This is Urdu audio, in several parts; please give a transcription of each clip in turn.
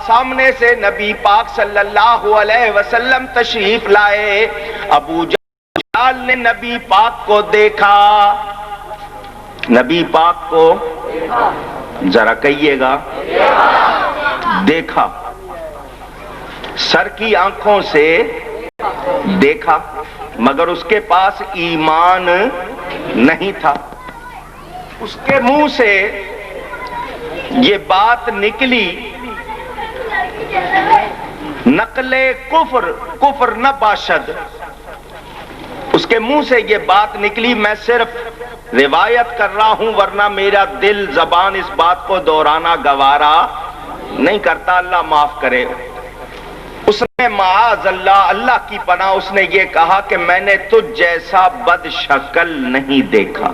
سامنے سے نبی پاک صلی اللہ علیہ وسلم تشریف لائے. ابو جہل نے نبی پاک کو دیکھا. نبی پاک کو ذرا کہیے گا دیکھا, سر کی آنکھوں سے دیکھا, مگر اس کے پاس ایمان نہیں تھا. اس کے منہ سے یہ بات نکلی, نقل کفر, کفر نہ باشد. اس کے منہ سے یہ بات نکلی, میں صرف روایت کر رہا ہوں ورنہ میرا دل زبان اس بات کو دہرانا گوارا نہیں کرتا, اللہ معاف کرے. اس نے معاذ اللہ, اللہ کی پناہ, اس نے یہ کہا کہ میں نے تجھ جیسا بد شکل نہیں دیکھا.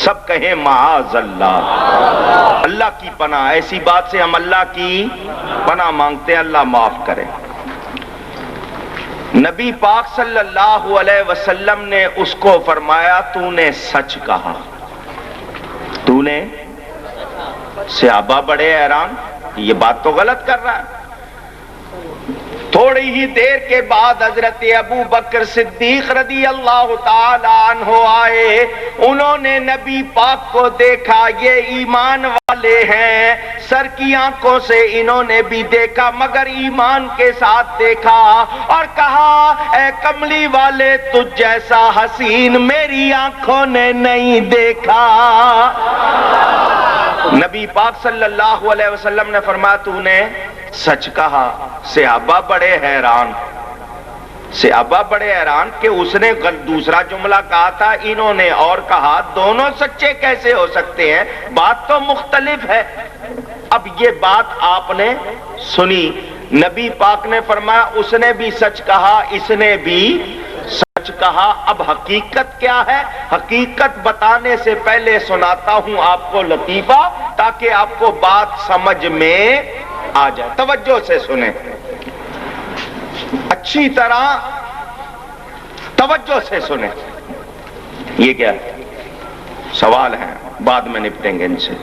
سب کہیں معاذ اللہ, اللہ کی پناہ. ایسی بات سے ہم اللہ کی پناہ مانگتے ہیں, اللہ معاف کرے. نبی پاک صلی اللہ علیہ وسلم نے اس کو فرمایا تو نے سچ کہا. تو نے, صحابہ بڑے حیران, یہ بات تو غلط کر رہا ہے. تھوڑی ہی دیر کے بعد حضرت ابو بکر صدیق رضی اللہ تعالی عنہ آئے. انہوں نے نبی پاک کو دیکھا, یہ ایمان والے ہیں. سر کی آنکھوں سے انہوں نے بھی دیکھا مگر ایمان کے ساتھ دیکھا, اور کہا اے کملی والے تجھ جیسا حسین میری آنکھوں نے نہیں دیکھا. نبی پاک صلی اللہ علیہ وسلم نے فرمایا تو نے سچ کہا. صحابہ بڑے حیران, صحابہ بڑے حیران کہ اس نے دوسرا جملہ کہا تھا, انہوں نے اور کہا, دونوں سچے کیسے ہو سکتے ہیں, بات تو مختلف ہے. اب یہ بات آپ نے سنی, نبی پاک نے فرمایا اس نے بھی سچ کہا, اس نے بھی سچ کہا. اب حقیقت کیا ہے, حقیقت بتانے سے پہلے سناتا ہوں آپ کو لطیفہ تاکہ آپ کو بات سمجھ میں آ جائے. توجہ سے سنیں, اچھی طرح توجہ سے سنیں. یہ کیا سوال ہیں, بعد میں نپٹیں گے ان سے,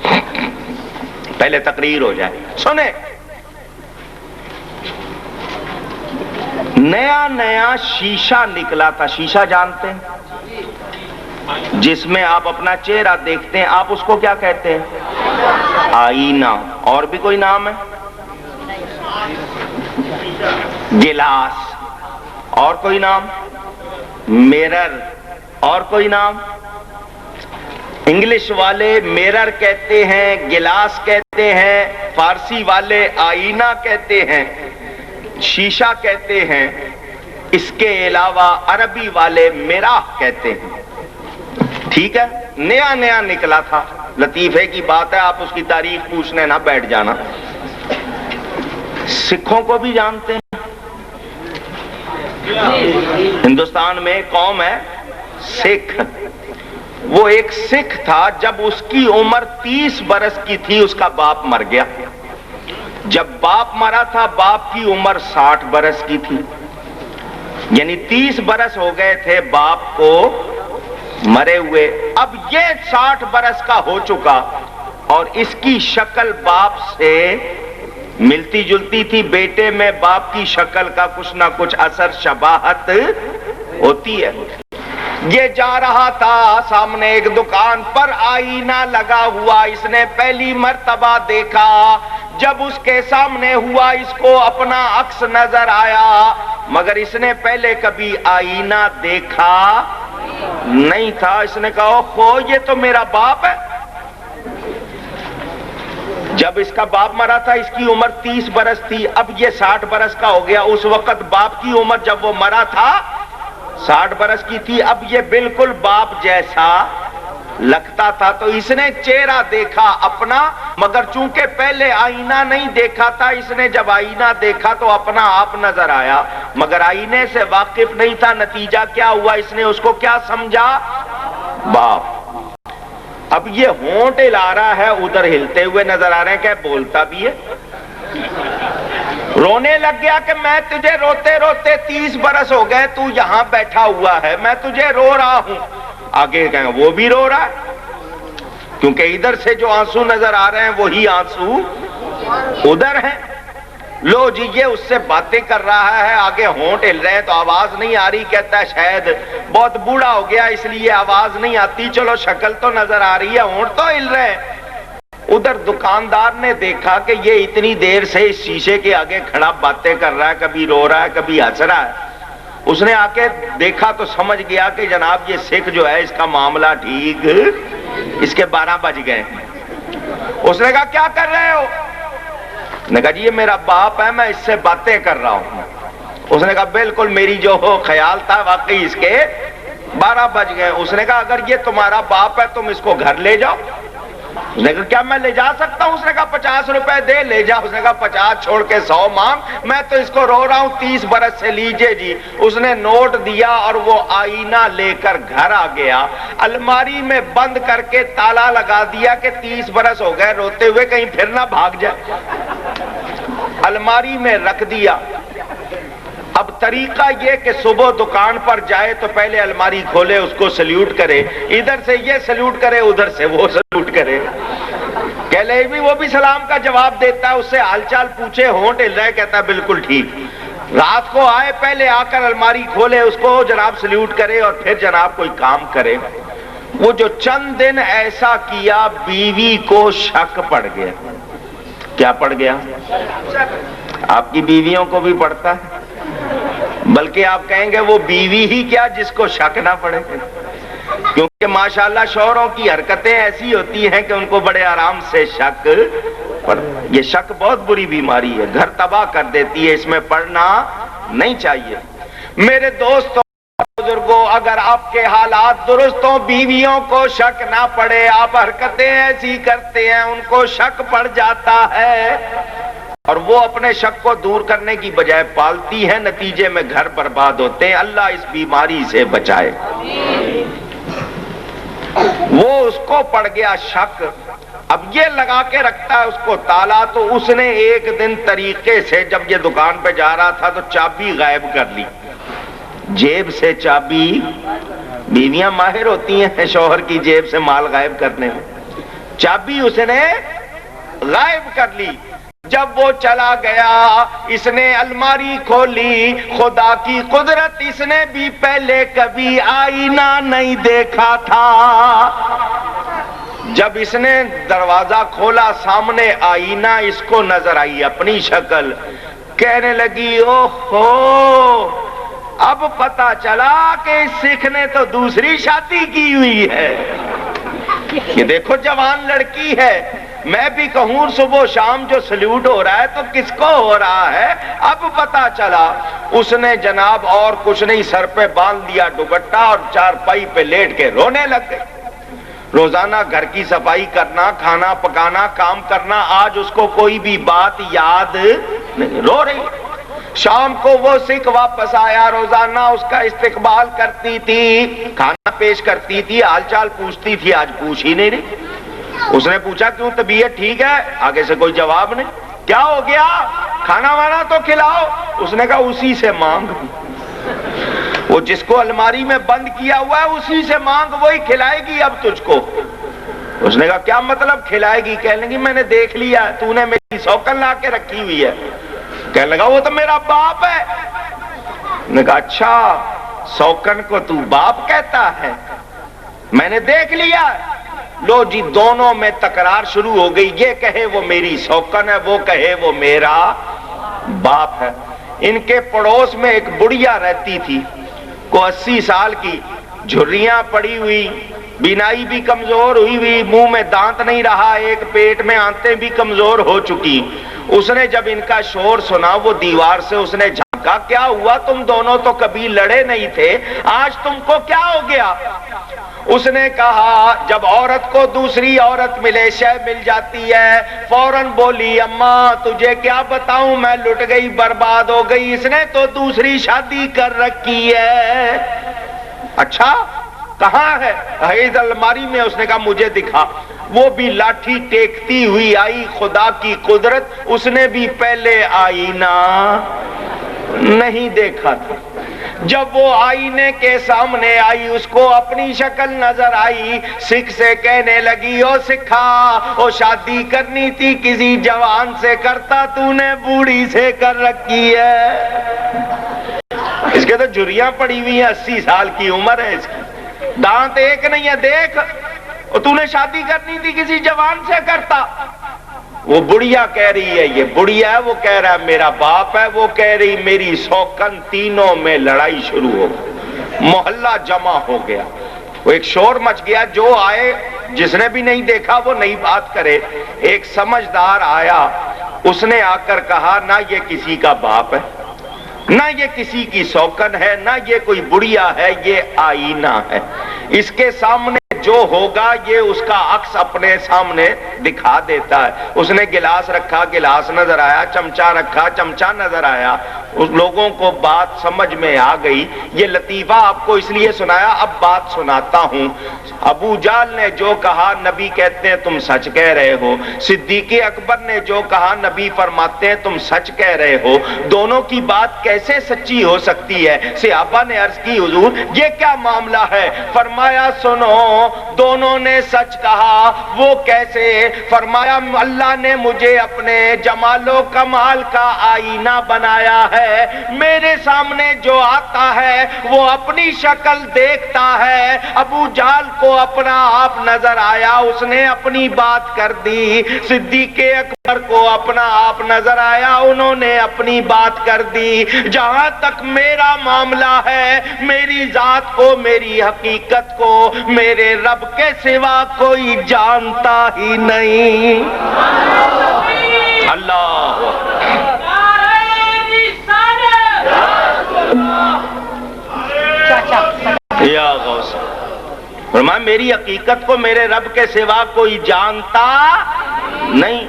پہلے تقریر ہو جائے. سنیں, نیا نیا شیشہ نکلا تھا. شیشہ جانتے ہیں, جس میں آپ اپنا چہرہ دیکھتے ہیں, آپ اس کو کیا کہتے ہیں؟ آئینہ. اور بھی کوئی نام ہے؟ گلاس. اور کوئی نام؟ میرر. اور کوئی نام؟ انگلش والے میرر کہتے ہیں, گلاس کہتے ہیں, فارسی والے آئینہ کہتے ہیں, شیشہ کہتے ہیں. اس کے علاوہ عربی والے مراح کہتے ہیں. ٹھیک ہے, نیا نیا نکلا تھا. لطیفے کی بات ہے, آپ اس کی تاریخ پوچھنے نہ بیٹھ جانا. سکھوں کو بھی جانتے ہیں, ہندوستان میں قوم ہے سکھ. وہ ایک سکھ تھا, جب اس کی عمر 30 برس کی تھی اس کا باپ مر گیا. جب باپ مرا تھا باپ کی عمر 60 برس کی تھی, یعنی 30 برس ہو گئے تھے باپ کو مرے ہوئے. اب یہ 60 برس کا ہو چکا اور اس کی شکل باپ سے ملتی جلتی تھی. بیٹے میں باپ کی شکل کا کچھ نہ کچھ اثر شباہت ہوتی ہے. یہ جا رہا تھا, سامنے ایک دکان پر آئینہ لگا ہوا. اس نے پہلی مرتبہ دیکھا, جب اس کے سامنے ہوا اس کو اپنا عکس نظر آیا, مگر اس نے پہلے کبھی آئینہ دیکھا نہیں تھا. اس نے کہا اوہ یہ تو میرا باپ ہے. جب اس کا باپ مرا تھا اس کی عمر 30 برس تھی, اب یہ 60 برس کا ہو گیا. اس وقت باپ کی عمر جب وہ مرا تھا 60 برس کی تھی. اب یہ بالکل باپ جیسا لگتا تھا. تو اس نے چہرہ دیکھا اپنا, مگر چونکہ پہلے آئینہ نہیں دیکھا تھا, اس نے جب آئینہ دیکھا تو اپنا آپ نظر آیا, مگر آئینے سے واقف نہیں تھا. نتیجہ کیا ہوا, اس نے اس کو کیا سمجھا؟ باپ. اب یہ ہونٹ ہلا رہا ہے, ادھر ہلتے ہوئے نظر آ رہے ہیں, کہ بولتا بھی ہے. رونے لگ گیا کہ میں تجھے روتے روتے 30 برس ہو گئے, تو یہاں بیٹھا ہوا ہے, میں تجھے رو رہا ہوں. آگے کہیں وہ بھی رو رہا ہے, کیونکہ ادھر سے جو آنسو نظر آ رہے ہیں وہی آنسو ادھر ہیں. لو جی یہ اس سے باتیں کر رہا ہے، آگے ہونٹ ہل رہے ہیں تو آواز نہیں آ رہی، کہتا ہے شاید بہت بوڑھا ہو گیا اس لیے آواز نہیں آتی، چلو شکل تو نظر آ رہی ہے، ہونٹ تو ہل رہے ہیں۔ ادھر دکاندار نے دیکھا کہ یہ اتنی دیر سے اس شیشے کے آگے کھڑا باتیں کر رہا ہے، کبھی رو رہا ہے کبھی ہنس رہا ہے، اس نے آ کے دیکھا تو سمجھ گیا کہ جناب یہ سکھ جو ہے اس کا معاملہ ٹھیک، اس کے 12 بج گئے۔ اس نے کہا کیا کر رہے ہو؟ نے کہا جی یہ میرا باپ ہے، میں اس سے باتیں کر رہا ہوں۔ اس نے کہا بالکل میری جو خیال تھا واقعی اس کے 12 بج گئے۔ اس نے کہا اگر یہ تمہارا باپ ہے تم اس کو گھر لے جاؤ۔ اس نے کہا کیا میں لے جا سکتا ہوں؟ اس نے کہا 50 روپے دے لے جا۔ اس نے کہا 50 چھوڑ کے 100 مانگ، میں تو اس کو رو رہا ہوں 30 برس سے، لیجئے جی۔ اس نے نوٹ دیا اور وہ آئینہ لے کر گھر آ گیا، الماری میں بند کر کے تالا لگا دیا کہ 30 برس ہو گئے روتے ہوئے کہیں پھر نہ بھاگ جائے، الماری میں رکھ دیا۔ اب طریقہ یہ کہ صبح دکان پر جائے تو پہلے الماری کھولے، اس کو سلیوٹ کرے، ادھر سے یہ سلیوٹ کرے ادھر سے وہ سلیوٹ کرے، کہ لے بھی وہ بھی سلام کا جواب دیتا ہے، اس سے حال چال پوچھے، ہونٹ ہل رہا ہے، کہتا ہے بالکل ٹھیک۔ رات کو آئے پہلے آ کر الماری کھولے، اس کو جناب سلیوٹ کرے اور پھر جناب کوئی کام کرے۔ وہ جو چند دن ایسا کیا بیوی کو شک پڑ گیا۔ کیا پڑ گیا؟ آپ کی بیویوں کو بھی پڑتا ہے، بلکہ آپ کہیں گے وہ بیوی ہی کیا جس کو شک نہ پڑے، کیونکہ ماشاءاللہ شوہروں کی حرکتیں ایسی ہوتی ہیں کہ ان کو بڑے آرام سے شک پڑتا۔ یہ شک بہت بری بیماری ہے، گھر تباہ کر دیتی ہے، اس میں پڑنا نہیں چاہیے۔ میرے دوستوں بزرگوں، اگر آپ کے حالات درست ہوں، بیویوں کو شک نہ پڑے، آپ حرکتیں ایسی کرتے ہیں ان کو شک پڑ جاتا ہے اور وہ اپنے شک کو دور کرنے کی بجائے پالتی ہیں، نتیجے میں گھر برباد ہوتے ہیں۔ اللہ اس بیماری سے بچائے۔ وہ اس کو پڑ گیا شک، اب یہ لگا کے رکھتا ہے اس کو تالا، تو اس نے ایک دن طریقے سے جب یہ دکان پہ جا رہا تھا تو چابی غائب کر لی، جیب سے چابی، بیویاں ماہر ہوتی ہیں شوہر کی جیب سے مال غائب کرنے میں، چابی اس نے غائب کر لی۔ جب وہ چلا گیا اس نے الماری کھولی، خدا کی قدرت، اس نے بھی پہلے کبھی آئینہ نہیں دیکھا تھا۔ جب اس نے دروازہ کھولا سامنے آئینہ اس کو نظر آئی اپنی شکل، کہنے لگی اوہو، اب پتا چلا کہ اس سکھ نے تو دوسری شادی کی ہوئی ہے۔ یہ دیکھو جوان لڑکی ہے، میں بھی کہوں صبح شام جو سلیوٹ ہو رہا ہے تو کس کو ہو رہا ہے؟ اب پتا چلا۔ اس نے جناب اور کچھ نہیں، سر پہ باندھ دیا دوپٹہ اور چارپائی پہ لیٹ کے رونے لگ گئے۔ روزانہ گھر کی صفائی کرنا، کھانا پکانا، کام کرنا، آج اس کو کوئی بھی بات یاد نہیں، رو رہی۔ شام کو وہ سکھ واپس آیا، روزانہ اس کا استقبال کرتی تھی، کھانا پیش کرتی تھی، حال چال پوچھتی تھی، آج پوچھ ہی نہیں رہی۔ اس نے پوچھا کیوں، طبیعت ٹھیک ہے؟ آگے سے کوئی جواب نہیں۔ کیا ہو گیا؟ کھانا وانا تو کھلاؤ۔ اس نے کہا اسی سے مانگ، وہ جس کو الماری میں بند کیا ہوا ہے اسی سے مانگ، وہی کھلائے گی اب تجھ کو۔ اس نے کہا کیا مطلب کھلائے گی؟ کہنے لگی میں نے دیکھ لیا تو نے میری سوکن لا کے رکھی ہوئی ہے۔ کہنے لگا وہ تو میرا باپ ہے۔ نے کہا اچھا، سوکن کو تو باپ کہتا ہے؟ میں نے دیکھ لیا۔ لو جی دونوں میں تکرار شروع ہو گئی، یہ کہے وہ میری سوکن ہے، وہ کہے وہ میرا باپ ہے۔ ان کے پڑوس میں ایک بڑھیا رہتی تھی، کو 80 سال کی، جھریاں پڑی ہوئی، بینائی بھی کمزور ہوئی ہوئی، منہ میں دانت نہیں رہا، ایک پیٹ میں آنتیں بھی کمزور ہو چکی۔ اس نے جب ان کا شور سنا، وہ دیوار سے اس نے جھانکا، کیا ہوا؟ تم دونوں تو کبھی لڑے نہیں تھے، آج تم کو کیا ہو گیا؟ اس نے کہا جب عورت کو دوسری عورت ملے، شے مل جاتی ہے، فوراً بولی اماں تجھے کیا بتاؤں، میں لٹ گئی، برباد ہو گئی، اس نے تو دوسری شادی کر رکھی ہے۔ اچھا کہاں ہے؟ حیض الماری میں۔ اس نے کہا مجھے دکھا۔ وہ بھی لاٹھی ٹیکتی ہوئی آئی، خدا کی قدرت، اس نے بھی پہلے آئینہ نہیں دیکھا تھا۔ جب وہ آئینے کے سامنے آئی اس کو اپنی شکل نظر آئی، سکھ سے کہنے لگی او سکھا، او شادی کرنی تھی کسی جوان سے کرتا، تو نے بوڑھی سے کر رکھی ہے۔ اس کے تو جھریاں پڑی ہوئی ہیں، 80 سال کی عمر ہے اس کی، دانت ایک نہیں ہے، دیکھ، اور تو نے شادی کرنی تھی کسی جوان سے کرتا۔ وہ بڑھیا کہہ رہی ہے، یہ بڑھیا ہے، وہ کہہ رہا ہے میرا باپ ہے، وہ کہہ رہی میری سوکن، تینوں میں لڑائی شروع ہو گئی، محلہ جمع ہو گیا، وہ ایک شور مچ گیا، جو آئے جس نے بھی نہیں دیکھا وہ نئی بات کرے۔ ایک سمجھدار آیا، اس نے آ کر کہا نہ یہ کسی کا باپ ہے، نہ یہ کسی کی سوکن ہے، نہ یہ کوئی بڑھیا ہے، یہ آئینہ ہے، اس کے سامنے جو ہوگا یہ اس کا عکس اپنے سامنے دکھا دیتا ہے۔ اس نے گلاس رکھا، گلاس نظر آیا، چمچا رکھا، چمچا نظر آیا، اس لوگوں کو بات سمجھ میں آ گئی۔ یہ لطیفہ آپ کو اس لیے سنایا، اب بات سناتا ہوں۔ ابو جہل نے جو کہا نبی کہتے ہیں تم سچ کہہ رہے ہو، صدیق اکبر نے جو کہا نبی فرماتے ہیں تم سچ کہہ رہے ہو، دونوں کی بات کیسے سچی ہو سکتی ہے؟ صحابہ نے عرض کی حضور یہ کیا معاملہ ہے؟ فرمایا سنو، دونوں نے سچ کہا، وہ کیسے؟ فرمایا اللہ نے مجھے اپنے جمال و کمال کا آئینہ بنایا ہے، میرے سامنے جو آتا ہے وہ اپنی شکل دیکھتا ہے۔ ابو جہل کو اپنا آپ نظر آیا، اس نے اپنی بات کر دی۔ صدیق اکبر کو اپنا آپ نظر آیا، انہوں نے اپنی بات کر دی۔ جہاں تک میرا معاملہ ہے، میری ذات کو، میری حقیقت کو میرے رب کے سوا کوئی جانتا ہی نہیں۔ اللہ یا غوث، فرمایا میری حقیقت کو میرے رب کے سوا کوئی جانتا نہیں۔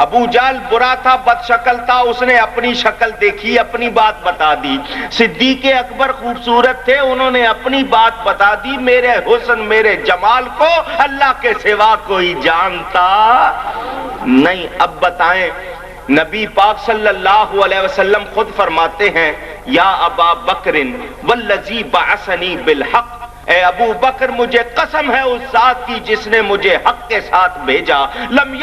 ابو جہل برا تھا، بد شکل تھا، اس نے اپنی شکل دیکھی، اپنی بات بتا دی۔ صدیق اکبر خوبصورت تھے، انہوں نے اپنی بات بتا دی، میرے حسن، میرے جمال کو اللہ کے سوا کوئی جانتا نہیں۔ اب بتائیں، نبی پاک صلی اللہ علیہ وسلم خود فرماتے ہیں یا ابا بکر والذی بعثنی بالحق، اے ابو بکر مجھے قسم ہے اس ذات کی جس نے مجھے حق کے ساتھ بھیجا، لم